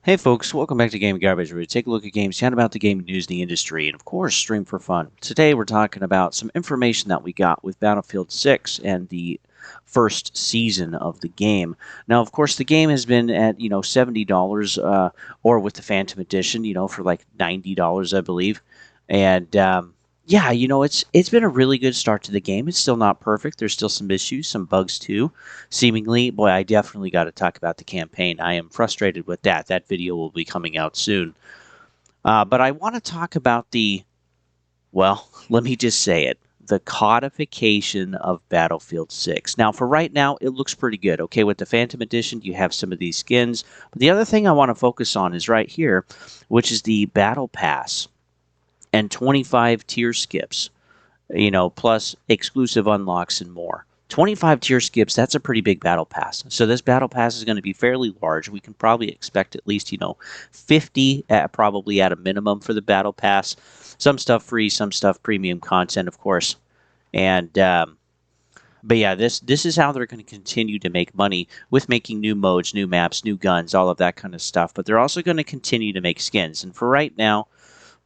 Hey folks, welcome back to Game Garbage, where we take a look at games, chat about the game news in the industry, and of course, stream for fun. Today we're talking about some information that we got with Battlefield 6 and the first season of the game. Now, of course, the game has been at, $70, or with the Phantom Edition, for like $90, I believe. And yeah, it's been a really good start to the game. It's still not perfect. There's still some issues, some bugs too. Seemingly, boy, I definitely got to talk about the campaign. I am frustrated with that. That video will be coming out soon. But I want to talk about well, let me just say it, the codification of Battlefield 6. Now, for right now, it looks pretty good. Okay, with the Phantom Edition, you have some of these skins. But the other thing I want to focus on is right here, which is the Battle Pass and 25 tier skips, plus exclusive unlocks and more. 25 tier skips, that's a pretty big battle pass. So this battle pass is going to be fairly large. We can probably expect at least, 50 probably at a minimum for the battle pass. Some stuff free, some stuff premium content, of course. And but yeah, this is how they're going to continue to make money with making new modes, new maps, new guns, all of that kind of stuff. But they're also going to continue to make skins. And for right now,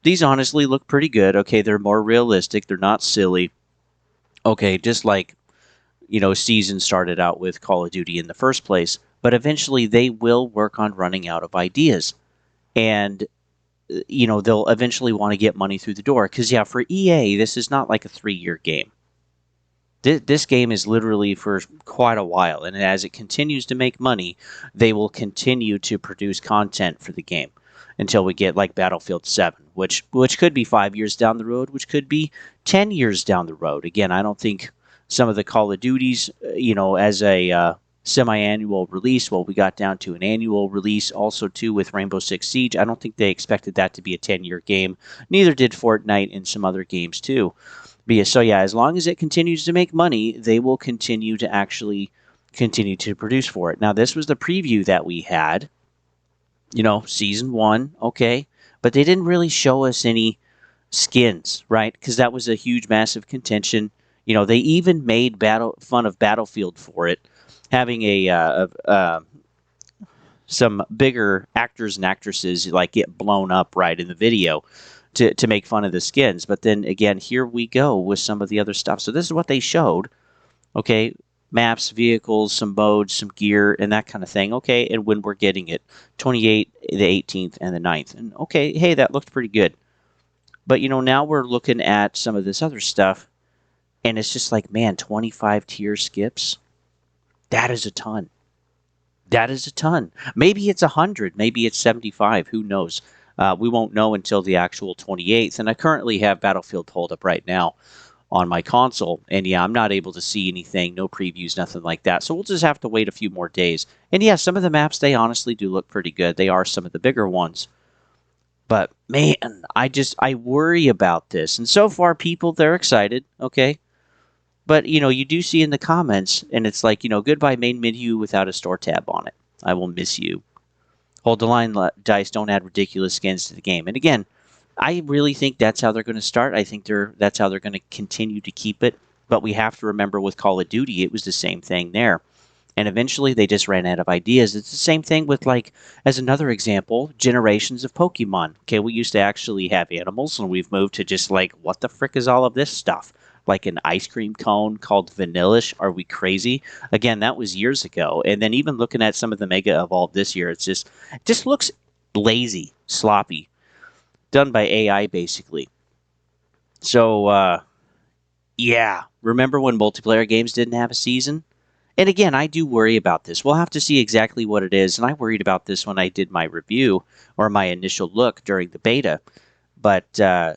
these honestly look pretty good. Okay, they're more realistic. They're not silly. Okay, just like season started out with Call of Duty in the first place, but eventually they will work on running out of ideas. And, they'll eventually want to get money through the door. Because, yeah, for EA, this is not like a 3-year game. This game is literally for quite a while. And as it continues to make money, they will continue to produce content for the game until we get like Battlefield 7, which could be 5 years down the road, which could be 10 years down the road. Again, I don't think some of the Call of Duties, as a semi-annual release, well, we got down to an annual release also too with Rainbow Six Siege. I don't think they expected that to be a 10-year game. Neither did Fortnite and some other games too. But yeah, so yeah, as long as it continues to make money, they will continue to actually continue to produce for it. Now, this was the preview that we had, season 1, okay, but they didn't really show us any skins, right? Because that was a huge, massive contention. They even made fun of Battlefield for it, having some bigger actors and actresses like get blown up right in the video to make fun of the skins. But then again, here we go with some of the other stuff. So this is what they showed. Okay, maps, vehicles, some modes, some gear, and that kind of thing. Okay, and when we're getting it, 28, the 18th, and the 9th. And okay, hey, that looked pretty good. But now we're looking at some of this other stuff, and it's just like, man, 25 tier skips. That is a ton. That is a ton. Maybe it's 100. Maybe it's 75. Who knows? We won't know until the actual 28th. And I currently have Battlefield pulled up right now on my console. And yeah, I'm not able to see anything, no previews, nothing like that. So we'll just have to wait a few more days. And yeah, some of the maps, they honestly do look pretty good. They are some of the bigger ones. But man, I worry about this. And so far, people, they're excited. Okay. But, you do see in the comments, and it's like, goodbye main menu without a store tab on it. I will miss you. Hold the line, dice, don't add ridiculous skins to the game. And again, I really think that's how they're going to start. I think that's how they're going to continue to keep it. But we have to remember with Call of Duty, it was the same thing there. And eventually they just ran out of ideas. It's the same thing with, like, as another example, generations of Pokemon. Okay, we used to actually have animals, and we've moved to just like, what the frick is all of this stuff? Like an ice cream cone called Vanillish. Are we crazy? Again, that was years ago. And then even looking at some of the Mega Evolved this year, it just looks lazy, sloppy, done by AI basically. So yeah, remember when multiplayer games didn't have a season? And again, I do worry about this. We'll have to see exactly what it is. And I worried about this when I did my review or my initial look during the beta. But I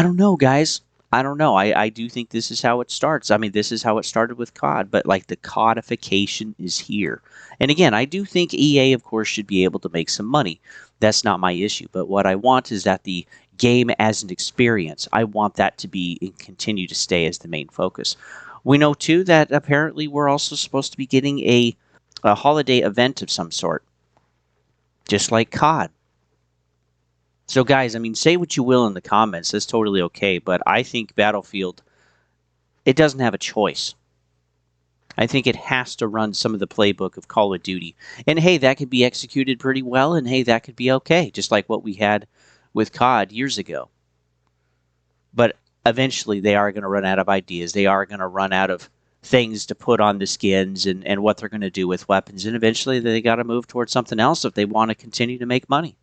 don't know, guys. I don't know. I do think this is how it starts. I mean, this is how it started with COD, but like the codification is here. And again, I do think EA, of course, should be able to make some money. That's not my issue. But what I want is that the game as an experience, I want that to be and continue to stay as the main focus. We know, too, that apparently we're also supposed to be getting a holiday event of some sort, just like COD. So, guys, I mean, say what you will in the comments. That's totally okay. But I think Battlefield, it doesn't have a choice. I think it has to run some of the playbook of Call of Duty. And hey, that could be executed pretty well, and hey, that could be okay, just like what we had with COD years ago. But eventually they are going to run out of ideas. They are going to run out of things to put on the skins and what they're going to do with weapons. And eventually they got to move towards something else if they want to continue to make money.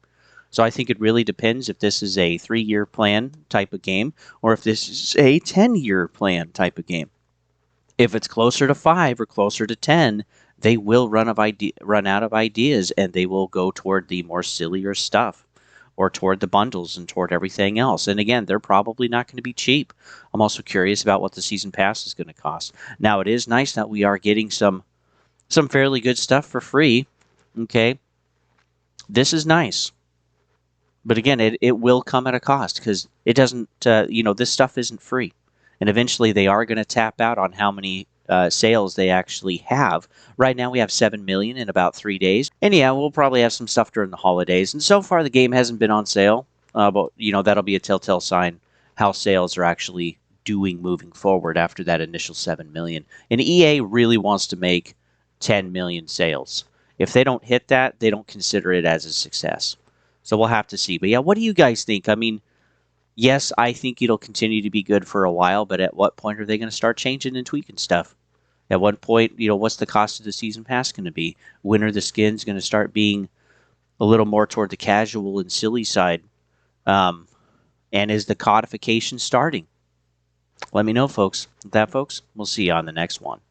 So I think it really depends if this is a 3-year plan type of game or if this is a 10-year plan type of game. If it's closer to 5 or closer to 10, they will run out of ideas and they will go toward the more sillier stuff or toward the bundles and toward everything else. And again, they're probably not going to be cheap. I'm also curious about what the season pass is going to cost. Now, it is nice that we are getting some fairly good stuff for free. Okay, this is nice. But again, it will come at a cost because it doesn't, this stuff isn't free. And eventually they are going to tap out on how many sales they actually have. Right now we have 7 million in about 3 days. And yeah, we'll probably have some stuff during the holidays. And so far the game hasn't been on sale. But, that'll be a telltale sign how sales are actually doing moving forward after that initial 7 million. And EA really wants to make 10 million sales. If they don't hit that, they don't consider it as a success. So we'll have to see. But yeah, what do you guys think? I mean, yes, I think it'll continue to be good for a while, but at what point are they going to start changing and tweaking stuff? At what point, what's the cost of the season pass going to be? When are the skins going to start being a little more toward the casual and silly side? And is the codification starting? Let me know, folks. With that, folks, we'll see you on the next one.